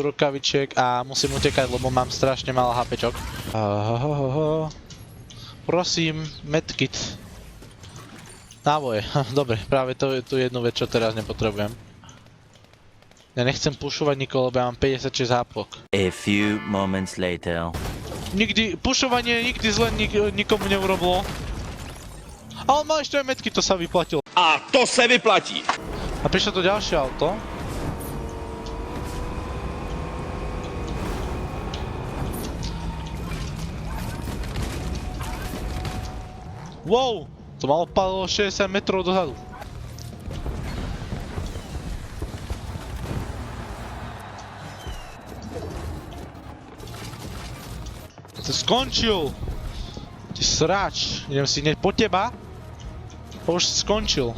rukavičiek a musím utekať, lebo mám strašne málo HPčok. Prosím, medkit. Náboje, dobre, práve to je tu jednu vec, čo teraz nepotrebujem. Ja nechcem pušovať nikoho, lebo ja mám 56 hápok. A few moments later. Pušovanie nikdy zle nikomu neurobilo. A on mal ešte aj medkit, to sa vyplatilo. A to se vyplatí. A prišlo to ďalšie auto. Wow! To malo padlo 60 metrov dozadu. To skončil! Ty sráč, idem si hneď po teba. To už skončil.